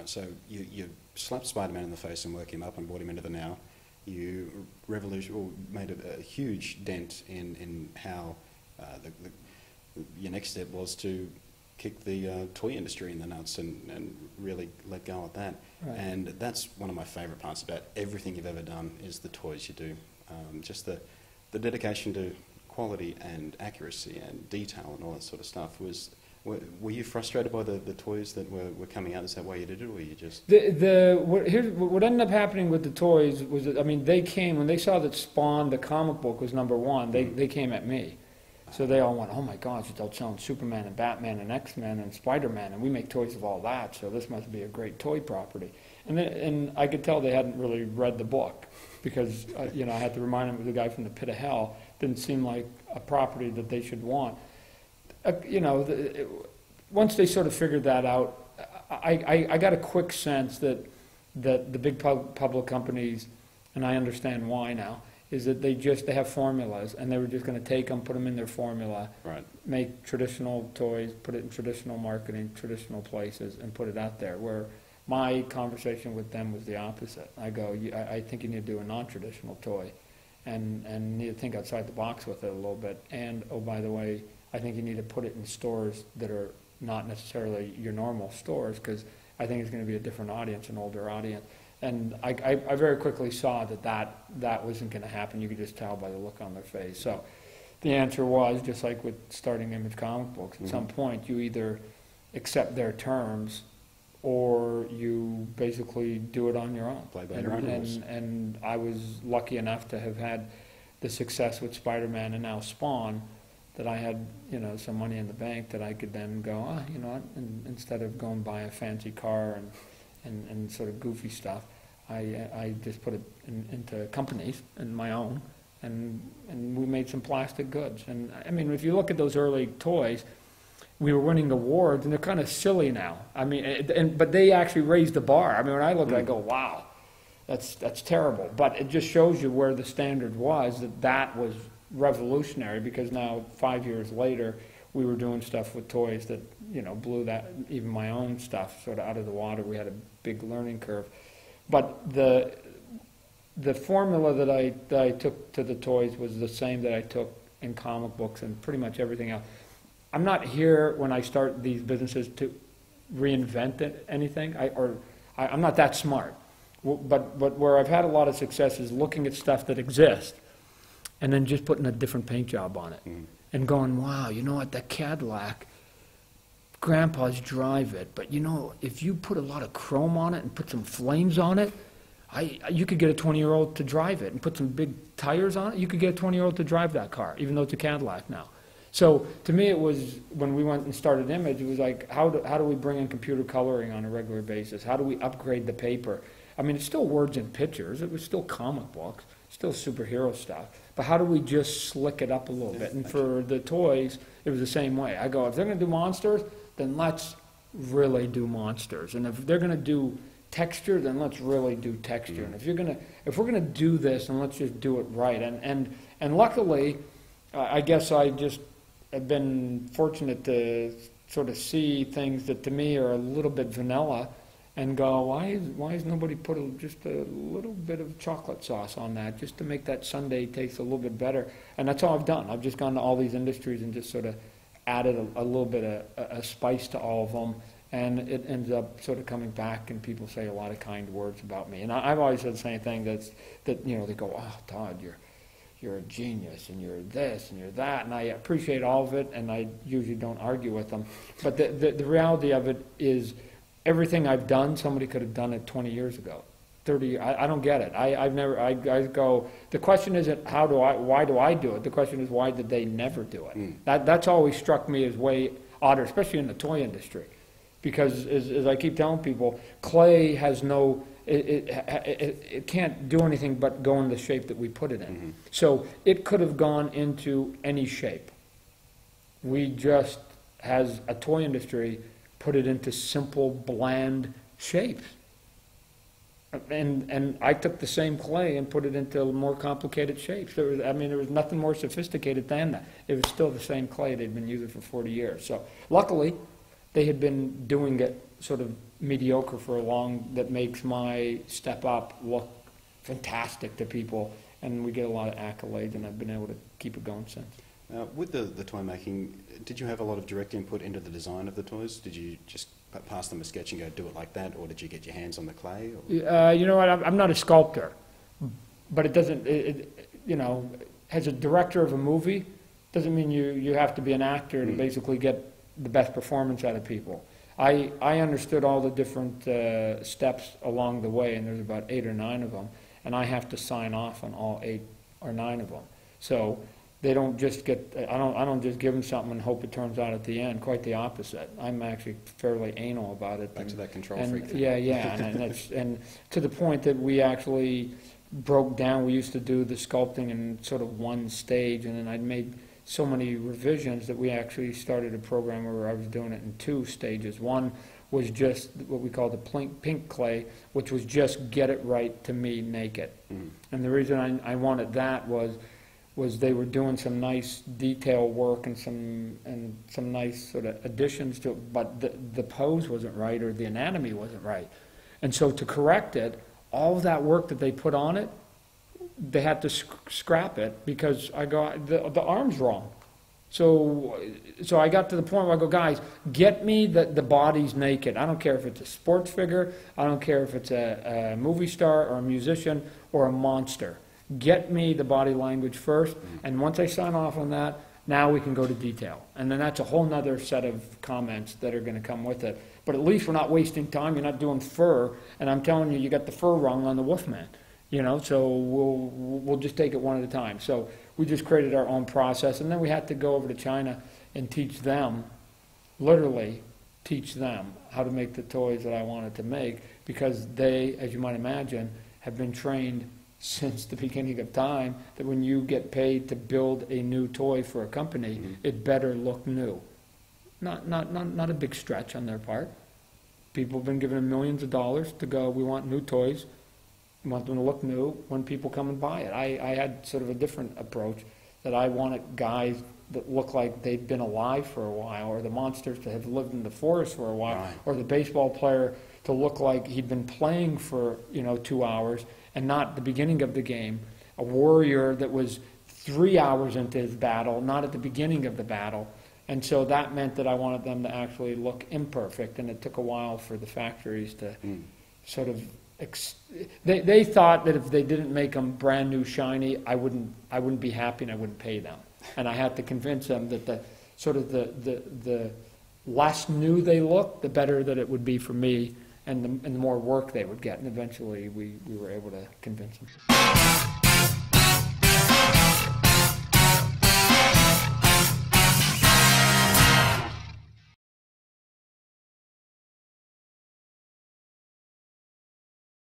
So you slapped Spider-Man in the face and worked him up and brought him into the now. You made a huge dent in how your next step was to kick the toy industry in the nuts and really let go of that. Right. And that's one of my favourite parts about everything you've ever done is the toys you do. Just the dedication to quality and accuracy and detail and all that sort of stuff. Were you frustrated by the toys that were coming out? Is that why you did it, or were you just... What ended up happening with the toys was that, I mean, they came, when they saw that Spawn, the comic book, was #1, they came at me. So they all went, oh my gosh, they're selling Superman and Batman and X-Men and Spider-Man, and we make toys of all that, so this must be a great toy property. And I could tell they hadn't really read the book, because I had to remind them it was a guy from the pit of hell. Didn't seem like a property that they should want. Once they sort of figured that out, I got a quick sense that the big public companies, and I understand why now, is that they have formulas, and they were just going to take them, put them in their formula, right, make traditional toys, put it in traditional marketing, traditional places, and put it out there. Where my conversation with them was the opposite. I go, I think you need to do a non-traditional toy, and need to think outside the box with it a little bit. And, oh, by the way, I think you need to put it in stores that are not necessarily your normal stores, because I think it's going to be a different audience, an older audience. And I very quickly saw that wasn't going to happen. You could just tell by the look on their face. So the answer was, just like with starting Image Comic Books, at some point you either accept their terms or you basically do it on your own. Play by your own rules. And I was lucky enough to have had the success with Spider-Man and now Spawn, that I had, some money in the bank that I could then go, you know what, and instead of going buy a fancy car and sort of goofy stuff, I just put it into companies and my own, and we made some plastic goods. And I mean, if you look at those early toys, we were winning awards, and they're kind of silly now. I mean, but they actually raised the bar. I mean, when I look, I go, wow, that's terrible. But it just shows you where the standard was, that was revolutionary, because now 5 years later we were doing stuff with toys that blew that, even my own stuff, sort of out of the water. We had a big learning curve, but the formula that I took to the toys was the same that I took in comic books and pretty much everything else. I'm not here when I start these businesses to reinvent anything. I'm not that smart, but where I've had a lot of success is looking at stuff that exists and then just putting a different paint job on it. And going, wow, you know what, that Cadillac, grandpas drive it, but if you put a lot of chrome on it and put some flames on it, you could get a 20-year-old to drive it, and put some big tires on it, you could get a 20-year-old to drive that car, even though it's a Cadillac now. So to me it was, when we went and started Image, it was like, how do we bring in computer coloring on a regular basis? How do we upgrade the paper? I mean, it's still words and pictures, it was still comic books, still superhero stuff. But how do we just slick it up a little bit? And for the toys, it was the same way. I go, if they're going to do monsters, then let's really do monsters. And if they're going to do texture, then let's really do texture. And if we're going to do this, then let's just do it right. And luckily, I guess I just have been fortunate to sort of see things that to me are a little bit vanilla, and go, why has nobody put just a little bit of chocolate sauce on that, just to make that sundae taste a little bit better? And that's all I've done. I've just gone to all these industries and just sort of added a little bit of a spice to all of them, and it ends up sort of coming back, and people say a lot of kind words about me. And I've always said the same thing, that they go, oh, Todd, you're a genius, and you're this, and you're that, and I appreciate all of it, and I usually don't argue with them. But the reality of it is, everything I've done, somebody could have done it 20 years ago, 30 years. I don't get it. I go, the question isn't why do I do it? The question is, why did they never do it? That's always struck me as way odder, especially in the toy industry. Because as I keep telling people, clay has no, it can't do anything but go in the shape that we put it in. So it could have gone into any shape. We just, as a toy industry, put it into simple, bland shapes. And I took the same clay and put it into more complicated shapes. There was nothing more sophisticated than that. It was still the same clay. They'd been using it for 40 years. So luckily, they had been doing it sort of mediocre for a long, that makes my step up look fantastic to people, and we get a lot of accolades, and I've been able to keep it going since. With the toy making, did you have a lot of direct input into the design of the toys? Did you just pass them a sketch and go do it like that, or did you get your hands on the clay? You know what, I'm not a sculptor, but it doesn't, you know, as a director of a movie, doesn't mean you have to be an actor to basically get the best performance out of people. I understood all the different steps along the way, and there's about 8 or 9 of them, and I have to sign off on all 8 or 9 of them. So they don't just get, I don't just give them something and hope it turns out at the end. Quite the opposite. I'm actually fairly anal about it. Back to that control freak thing. Yeah, and to the point that we actually broke down. We used to do the sculpting in sort of one stage, and then I'd made so many revisions that we actually started a program where I was doing it in 2 stages. One was just what we call the pink clay, which was just get it right to me naked. And the reason I wanted that was they were doing some nice detail work and some nice sort of additions to it, but the pose wasn't right, or the anatomy wasn't right. And so to correct it, all of that work that they put on it, they had to scrap it because I got the arm's wrong. So I got to the point where I go, guys, get me the body's naked. I don't care if it's a sports figure. I don't care if it's a movie star or a musician or a monster. Get me the body language first, and once I sign off on that, now we can go to detail. And then that's a whole nother set of comments that are going to come with it. But at least we're not wasting time. You're not doing fur, and I'm telling you, you got the fur wrong on the Wolfman. You know, so we'll just take it one at a time. So we just created our own process, and then we had to go over to China and teach them, literally teach them how to make the toys that I wanted to make, because they, as you might imagine, have been trained since the beginning of time that when you get paid to build a new toy for a company, it better look new. Not a big stretch on their part. People have been given them millions of dollars to go, we want new toys. We want them to look new when people come and buy it. I had sort of a different approach, that I wanted guys that look like they'd been alive for a while, or the monsters to have lived in the forest for a while, right, or the baseball player to look like he'd been playing for 2 hours and not the beginning of the game. A warrior that was 3 hours into his battle, not at the beginning of the battle. And so that meant that I wanted them to actually look imperfect, and it took a while for the factories to sort of they thought that if they didn't make them brand new shiny, I wouldn't be happy and I wouldn't pay them. And I had to convince them that the less new they look, the better that it would be for me, and the more work they would get. And eventually we were able to convince them.